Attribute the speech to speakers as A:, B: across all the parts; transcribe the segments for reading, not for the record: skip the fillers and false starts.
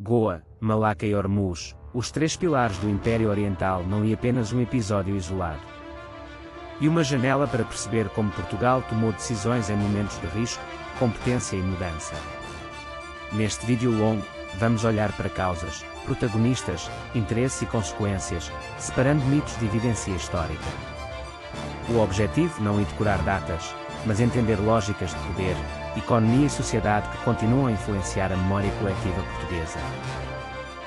A: Goa, Malaca e Hormuz, os três pilares do Império Oriental não é apenas um episódio isolado. E uma janela para perceber como Portugal tomou decisões em momentos de risco, competência e mudança. Neste vídeo longo, vamos olhar para causas, protagonistas, interesses e consequências, separando mitos de evidência histórica. O objetivo não é decorar datas, mas entender lógicas de poder, economia e sociedade que continuam a influenciar a memória coletiva portuguesa.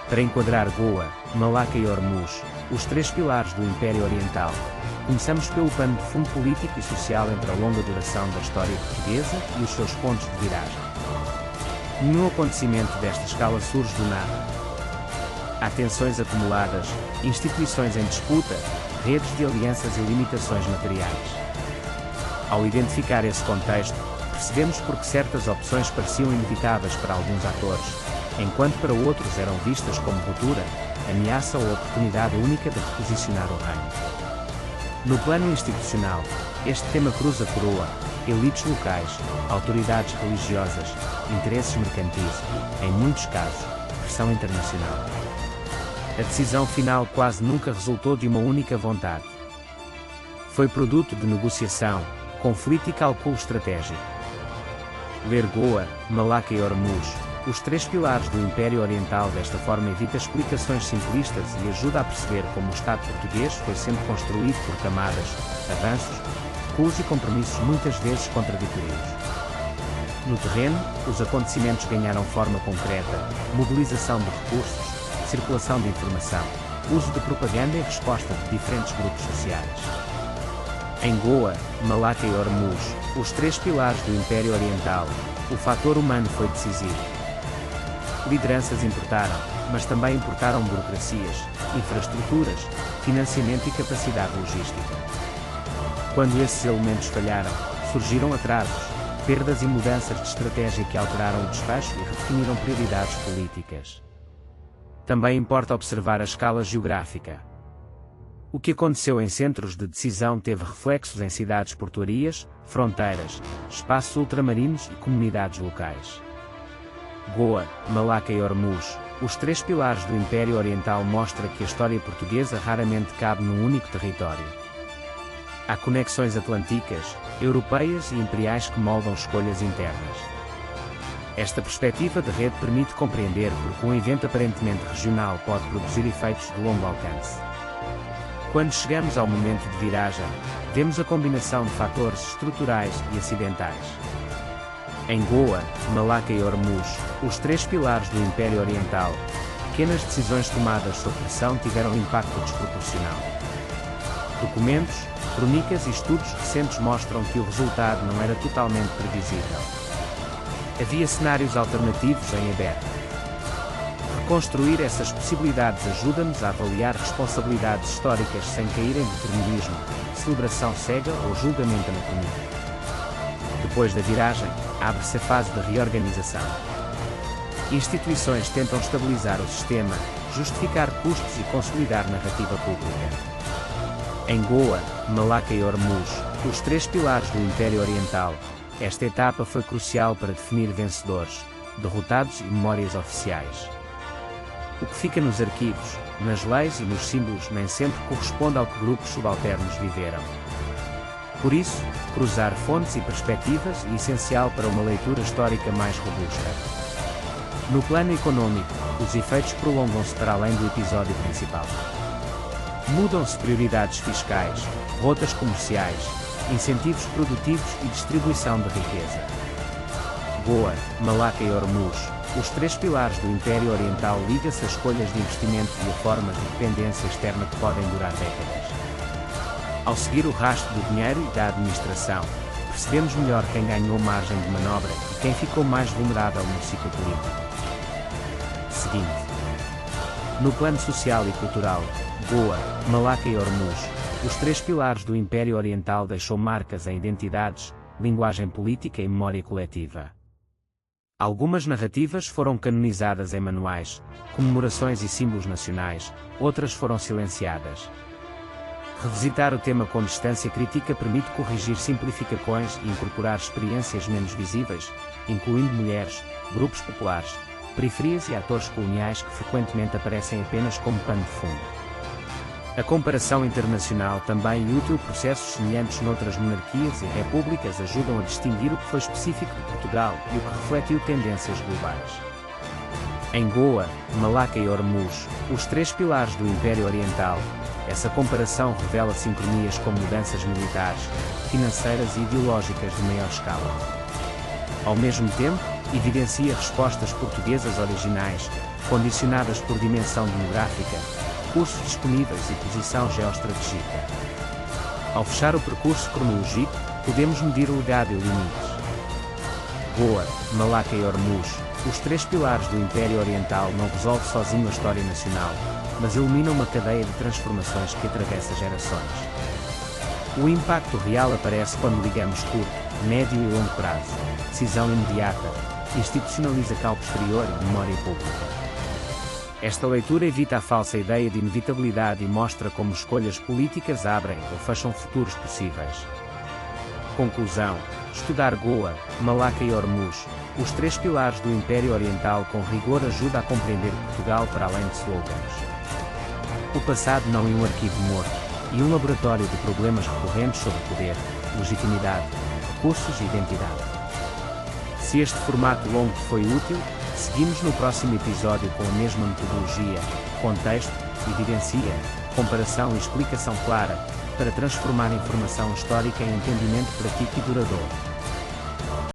A: Para enquadrar Goa, Malaca e Hormuz, os três pilares do Império Oriental, começamos pelo pano de fundo político e social entre a longa duração da história portuguesa e os seus pontos de viragem. Nenhum acontecimento desta escala surge do nada. Há tensões acumuladas, instituições em disputa, redes de alianças e limitações materiais. Ao identificar esse contexto, percebemos por que certas opções pareciam inevitáveis para alguns atores, enquanto para outros eram vistas como ruptura, ameaça ou oportunidade única de reposicionar o reino. No plano institucional, este tema cruza coroa, elites locais, autoridades religiosas, interesses mercantis e, em muitos casos, pressão internacional. A decisão final quase nunca resultou de uma única vontade. Foi produto de negociação, conflito e cálculo estratégico. Ler Goa, Malaca e Hormuz, os três pilares do Império Oriental desta forma evita explicações simplistas e ajuda a perceber como o Estado português foi sendo construído por camadas, avanços, recuos e compromissos muitas vezes contraditórios. No terreno, os acontecimentos ganharam forma concreta, mobilização de recursos, circulação de informação, uso de propaganda e resposta de diferentes grupos sociais. Em Goa, Malaca e Hormuz, os três pilares do Império Oriental, o fator humano foi decisivo. Lideranças importaram, mas também importaram burocracias, infraestruturas, financiamento e capacidade logística. Quando esses elementos falharam, surgiram atrasos, perdas e mudanças de estratégia que alteraram o desfecho e redefiniram prioridades políticas. Também importa observar a escala geográfica. O que aconteceu em centros de decisão teve reflexos em cidades portuárias, fronteiras, espaços ultramarinos e comunidades locais. Goa, Malaca e Hormuz, os três pilares do Império Oriental mostra que a história portuguesa raramente cabe num único território. Há conexões atlânticas, europeias e imperiais que moldam escolhas internas. Esta perspectiva de rede permite compreender porque um evento aparentemente regional pode produzir efeitos de longo alcance. Quando chegamos ao momento de viragem, vemos a combinação de fatores estruturais e acidentais. Em Goa, Malaca e Hormuz, os três pilares do Império Oriental, pequenas decisões tomadas sob pressão tiveram um impacto desproporcional. Documentos, crônicas e estudos recentes mostram que o resultado não era totalmente previsível. Havia cenários alternativos em aberto. Reconstruir essas possibilidades ajuda-nos a avaliar responsabilidades históricas sem cair em determinismo, celebração cega ou julgamento anacronístico. Depois da viragem, abre-se a fase de reorganização. Instituições tentam estabilizar o sistema, justificar custos e consolidar narrativa pública. Em Goa, Malaca e Hormuz, os três pilares do Império Oriental, esta etapa foi crucial para definir vencedores, derrotados e memórias oficiais. O que fica nos arquivos, nas leis e nos símbolos nem sempre corresponde ao que grupos subalternos viveram. Por isso, cruzar fontes e perspectivas é essencial para uma leitura histórica mais robusta. No plano econômico, os efeitos prolongam-se para além do episódio principal. Mudam-se prioridades fiscais, rotas comerciais, incentivos produtivos e distribuição de riqueza. Goa, Malaca e Hormuz, os três pilares do Império Oriental ligam-se a escolhas de investimento e a formas de dependência externa que podem durar décadas. Ao seguir o rastro do dinheiro e da administração, percebemos melhor quem ganhou margem de manobra e quem ficou mais vulnerável no ciclo político. Seguinte. No plano social e cultural, Goa, Malaca e Hormuz, os três pilares do Império Oriental deixou marcas em identidades, linguagem política e memória coletiva. Algumas narrativas foram canonizadas em manuais, comemorações e símbolos nacionais, outras foram silenciadas. Revisitar o tema com distância crítica permite corrigir simplificações e incorporar experiências menos visíveis, incluindo mulheres, grupos populares, periferias e atores coloniais que frequentemente aparecem apenas como pano de fundo. A comparação internacional também e útil. Processos semelhantes noutras monarquias e repúblicas ajudam a distinguir o que foi específico de Portugal e o que refletiu tendências globais. Em Goa, Malaca e Hormuz, os três pilares do Império Oriental, essa comparação revela sincronias como mudanças militares, financeiras e ideológicas de maior escala. Ao mesmo tempo, evidencia respostas portuguesas originais, condicionadas por dimensão demográfica, recursos disponíveis e posição geoestratégica. Ao fechar o percurso cronológico, podemos medir o legado e limites. Goa, Malaca e Hormuz, os três pilares do Império Oriental não resolve sozinho a história nacional, mas ilumina uma cadeia de transformações que atravessa gerações. O impacto real aparece quando ligamos curto, médio e longo prazo, decisão imediata, institucionaliza cálculo posterior e memória pública. Esta leitura evita a falsa ideia de inevitabilidade e mostra como escolhas políticas abrem ou fecham futuros possíveis. Conclusão: estudar Goa, Malaca e Hormuz, os três pilares do Império Oriental com rigor ajuda a compreender Portugal para além de slogans. O passado não é um arquivo morto, e um laboratório de problemas recorrentes sobre poder, legitimidade, recursos e identidade. Se este formato longo foi útil, seguimos no próximo episódio com a mesma metodologia, contexto, evidência, comparação e explicação clara, para transformar informação histórica em entendimento prático e duradouro.